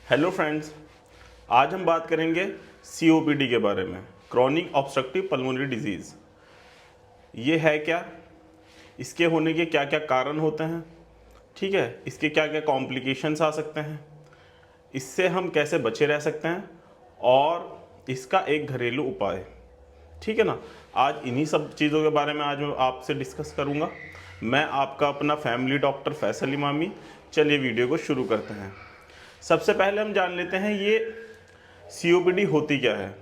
Hello friends, आज हम बात करेंगे सीओपीडी के बारे में। क्रॉनिक ऑब्स्ट्रक्टिव पल्मोनरी डिजीज़ ये है क्या, इसके होने के क्या क्या कारण होते हैं, ठीक है, इसके क्या क्या कॉम्प्लिकेशंस आ सकते हैं, इससे हम कैसे बचे रह सकते हैं और इसका एक घरेलू उपाय, ठीक है ना। आज इन्हीं सब चीज़ों के बारे में आज मैं आपसे डिस्कस करूंगा। मैं आपका अपना फैमिली डॉक्टर फैसल इमामी। चलिए वीडियो को शुरू करते हैं। सबसे पहले हम जान लेते हैं ये सीओपीडी होती क्या है।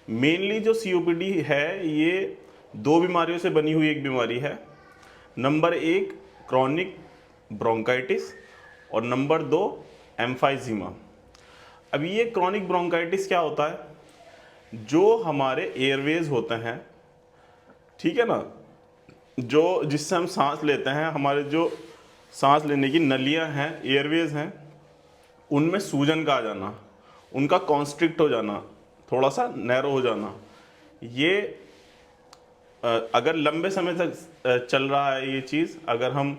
मेनली जो सीओपीडी है ये दो बीमारियों से बनी हुई एक बीमारी है। नंबर एक क्रॉनिक ब्रोंकाइटिस और नंबर दो एम्फाइजीमा। अब ये क्रॉनिक ब्रोंकाइटिस क्या होता है, जो हमारे एयरवेज होते हैं, ठीक है ना, जो जिससे हम सांस लेते हैं, हमारे जो सांस लेने की नलियां हैं, एयरवेज हैं, उनमें सूजन का आ जाना, उनका कॉन्स्ट्रिक्ट हो जाना, थोड़ा सा नैरो हो जाना, ये अगर लंबे समय तक चल रहा है ये चीज़, अगर हम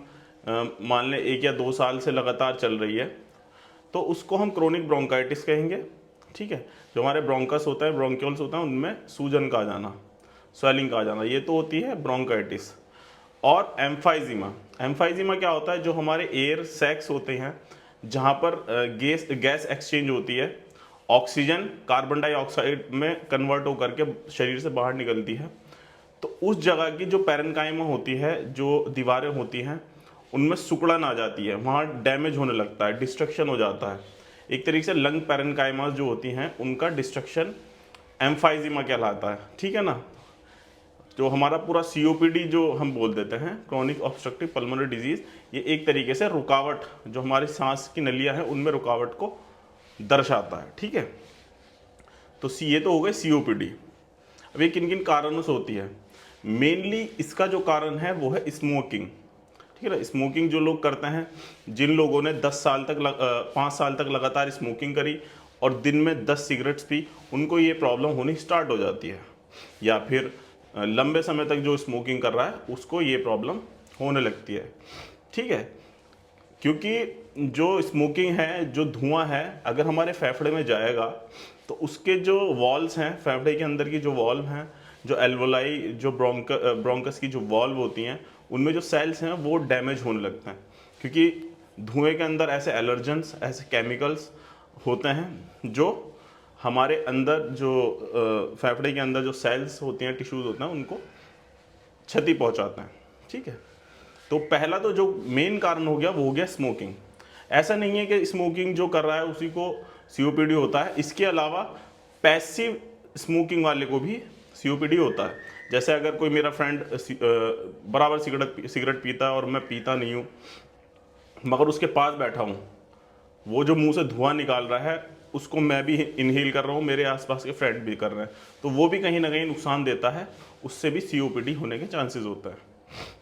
मान लें 1 या 2 साल से लगातार चल रही है, तो उसको हम क्रोनिक ब्रोंकाइटिस कहेंगे, ठीक है। जो हमारे ब्रोंकस होता है, ब्रोंक्यूल्स होता है, उनमें सूजन का आ जाना, स्वेलिंग का आ जाना, ये तो होती है ब्रोंकाइटिस। और एम्फाइजीमा क्या होता है, जो हमारे एयर सैक्स होते हैं, जहाँ पर गैस एक्सचेंज होती है, ऑक्सीजन कार्बन डाइऑक्साइड में कन्वर्ट होकर के शरीर से बाहर निकलती है, तो उस जगह की जो पैरेन्काइमा होती है, जो दीवारें होती हैं, उनमें सिकुड़न आ जाती है, वहाँ डैमेज होने लगता है, डिस्ट्रक्शन हो जाता है। एक तरीके से लंग पैरेन्काइमास जो होती हैं उनका डिस्ट्रक्शन एम्फाइजीमा कहलाता है, ठीक है ना। जो हमारा पूरा सीओपीडी जो हम बोल देते हैं, क्रॉनिक ऑब्स्ट्रक्टिव पल्मोनरी डिजीज़, ये एक तरीके से रुकावट, जो हमारी सांस की नलियां हैं उनमें रुकावट को दर्शाता है, ठीक है। तो ये तो हो गए सीओपीडी। अब ये किन किन कारणों से होती है। मेनली इसका जो कारण है वो है स्मोकिंग, ठीक है ना। स्मोकिंग जो लोग करते हैं, जिन लोगों ने 10 साल तक 5 साल तक लगातार स्मोकिंग करी और दिन में 10 सिगरेट्स पी, उनको ये प्रॉब्लम होनी स्टार्ट हो जाती है। या फिर लंबे समय तक जो स्मोकिंग कर रहा है उसको ये प्रॉब्लम होने लगती है, ठीक है। क्योंकि जो स्मोकिंग है, जो धुआं है, अगर हमारे फेफड़े में जाएगा तो उसके जो वॉल्व्स हैं, फेफड़े के अंदर की जो वॉल्व हैं, जो एल्वोलाई, जो ब्रोंकस की जो वॉल्व होती हैं, उनमें जो सेल्स हैं वो डैमेज होने लगते हैं। क्योंकि धुएं के अंदर ऐसे एलर्जेंस, ऐसे केमिकल्स होते हैं जो हमारे अंदर जो फेफड़े के अंदर जो सेल्स होती हैं, टिश्यूज़ होते हैं, उनको क्षति पहुंचाते हैं, ठीक है। तो पहला तो जो मेन कारण हो गया वो हो गया स्मोकिंग। ऐसा नहीं है कि स्मोकिंग जो कर रहा है उसी को सीओपीडी होता है, इसके अलावा पैसिव स्मोकिंग वाले को भी सीओपीडी होता है। जैसे अगर कोई मेरा फ्रेंड बराबर सिगरेट पीता है और मैं पीता नहीं हूँ, मगर उसके पास बैठा हूँ, वो जो मुंह से धुआं निकाल रहा है उसको मैं भी इनहेल कर रहा हूँ, मेरे आसपास के फ्रेंड भी कर रहे हैं, तो वो भी कहीं ना कहीं नुकसान देता है, उससे भी सीओपीडी होने के चांसेस होता है,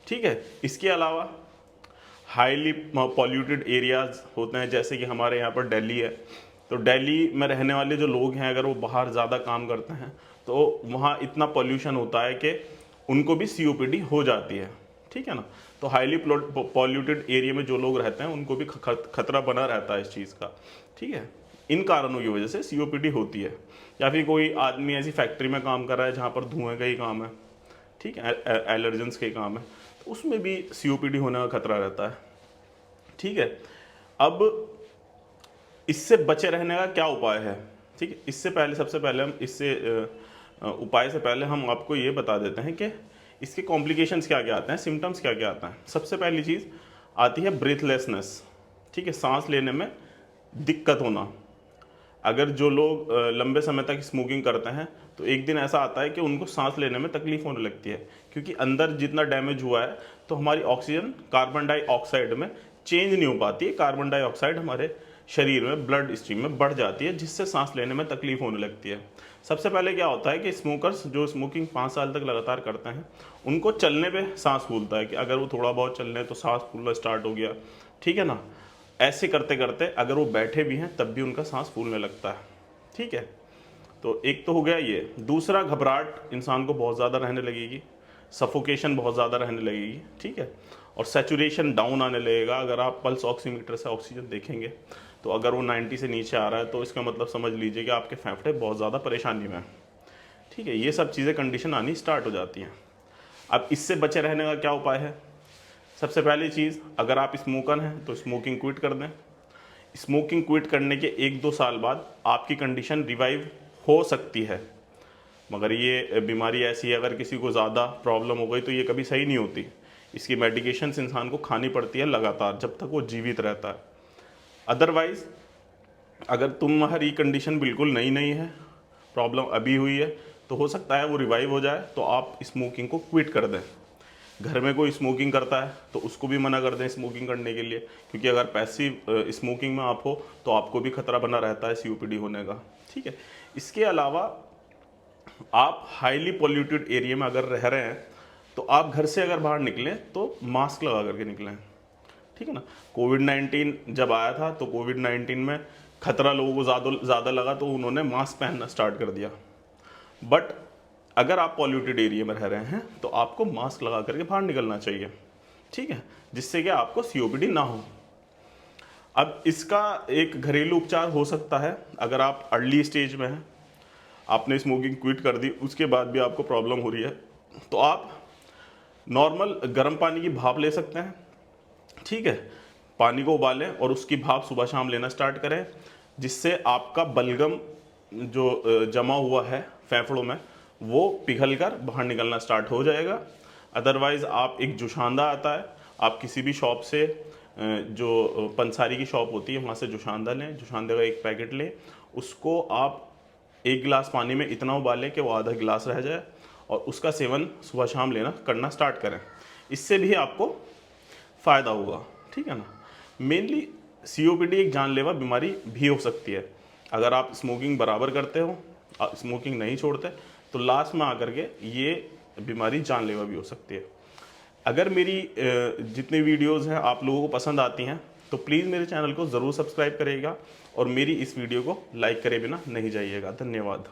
ठीक है। इसके अलावा हाईली पॉल्यूटेड एरियाज होते हैं, जैसे कि हमारे यहाँ पर दिल्ली है, तो दिल्ली में रहने वाले जो लोग हैं, अगर वो बाहर ज़्यादा काम करते हैं तो वहाँ इतना पॉल्यूशन होता है कि उनको भी सीओपीडी हो जाती है, ठीक है ना। तो हाईली पॉल्यूटेड एरिया में जो लोग रहते हैं उनको भी खतरा बना रहता है इस चीज़ का, ठीक है। इन कारणों की वजह से सीओपीडी होती है। या फिर कोई आदमी ऐसी फैक्ट्री में काम कर रहा है जहाँ पर धुएं का ही काम है, ठीक है, एलर्जेंस का ही काम है, तो उसमें भी सीओपीडी होने का खतरा रहता है, ठीक है। अब इससे बचे रहने का क्या उपाय है, ठीक है। इससे पहले, सबसे पहले हम इससे उपाय से पहले हम आपको ये बता देते हैं कि इसके कॉम्प्लिकेशंस क्या क्या आते हैं, सिम्टम्स क्या क्या आता है। सबसे पहली चीज़ आती है ब्रीथलेसनेस, ठीक है, सांस लेने में दिक्कत होना। अगर जो लोग लंबे समय तक स्मोकिंग करते हैं तो एक दिन ऐसा आता है कि उनको सांस लेने में तकलीफ होने लगती है, क्योंकि अंदर जितना डैमेज हुआ है तो हमारी ऑक्सीजन कार्बन डाइऑक्साइड में चेंज नहीं हो पाती है। कार्बन डाइऑक्साइड हमारे शरीर में ब्लड स्ट्रीम में बढ़ जाती है, जिससे सांस लेने में तकलीफ होने लगती है। सबसे पहले क्या होता है कि स्मोकर्स जो स्मोकिंग 5 साल तक लगातार करते हैं, उनको चलने पे सांस फूलता है, कि अगर वो थोड़ा बहुत चल रहे हैं तो सांस फूलना स्टार्ट हो गया, ठीक है ना। ऐसे करते करते अगर वो बैठे भी हैं तब भी उनका सांस फूलने लगता है, ठीक है। तो एक तो हो गया ये। दूसरा, घबराहट इंसान को बहुत ज़्यादा रहने लगेगी, सफोकेशन बहुत ज़्यादा रहने लगेगी, ठीक है। और सैचुरेशन डाउन आने लगेगा। अगर आप पल्स ऑक्सीमीटर से ऑक्सीजन देखेंगे तो अगर वो 90 से नीचे आ रहा है तो इसका मतलब समझ लीजिए कि आपके फेफड़े बहुत ज़्यादा परेशानी में हैं। ठीक है, ये सब चीज़ें कंडीशन आनी स्टार्ट हो जाती हैं। अब इससे बचे रहने का क्या उपाय है? सबसे पहली चीज़, अगर आप स्मोकर हैं तो स्मोकिंग क्विट कर दें। स्मोकिंग क्विट करने के 1-2 साल बाद आपकी कंडीशन रिवाइव हो सकती है, मगर ये बीमारी ऐसी है, अगर किसी को ज़्यादा प्रॉब्लम हो गई तो ये कभी सही नहीं होती। इसकी मेडिकेशंस इंसान को खानी पड़ती है लगातार जब तक वो जीवित रहता है। अदरवाइज़ अगर तुम्हारी कंडीशन बिल्कुल नई नहीं है, प्रॉब्लम अभी हुई है, तो हो सकता है वो रिवाइव हो जाए तो आप स्मोकिंग को क्विट कर दें। घर में कोई स्मोकिंग करता है तो उसको भी मना कर दें स्मोकिंग करने के लिए, क्योंकि अगर पैसिव स्मोकिंग में आप हो तो आपको भी खतरा बना रहता है COPD होने का। ठीक है, इसके अलावा आप हाईली पॉल्यूटेड एरिया में अगर रह रहे हैं तो आप घर से अगर बाहर निकलें तो मास्क लगा करके निकलें। ठीक है ना, कोविड-19 जब आया था तो कोविड-19 में खतरा लोगों को ज़्यादा लगा तो उन्होंने मास्क पहनना स्टार्ट कर दिया। बट अगर आप पॉल्यूटेड एरिया में रह रहे हैं तो आपको मास्क लगा करके बाहर निकलना चाहिए। ठीक है, जिससे कि आपको COPD ना हो। अब इसका एक घरेलू उपचार हो सकता है, अगर आप अर्ली स्टेज में हैं, आपने स्मोकिंग क्विट कर दी, उसके बाद भी आपको प्रॉब्लम हो रही है, तो आप नॉर्मल गर्म पानी की भाप ले सकते हैं। ठीक है, पानी को उबालें और उसकी भाप सुबह शाम लेना स्टार्ट करें, जिससे आपका बलगम जो जमा हुआ है फेफड़ों में वो पिघल कर बाहर निकलना स्टार्ट हो जाएगा। अदरवाइज़ आप एक जोशांदा आता है, आप किसी भी शॉप से जो पंसारी की शॉप होती है वहाँ से जोशांदा लें, जोशांदे का एक पैकेट लें, उसको आप 1 गिलास पानी में इतना उबालें कि वो आधा गिलास रह जाए और उसका सेवन सुबह शाम करना स्टार्ट करें। इससे भी आपको फ़ायदा होगा। ठीक है ना, मेनली COPD एक जानलेवा बीमारी भी हो सकती है। अगर आप स्मोकिंग बराबर करते हो, स्मोकिंग नहीं छोड़ते, तो लास्ट में आकर के ये बीमारी जानलेवा भी हो सकती है। अगर मेरी जितनी वीडियोज़ हैं आप लोगों को पसंद आती हैं तो प्लीज़ मेरे चैनल को ज़रूर सब्सक्राइब करिएगा और मेरी इस वीडियो को लाइक करे बिना नहीं जाइएगा। धन्यवाद।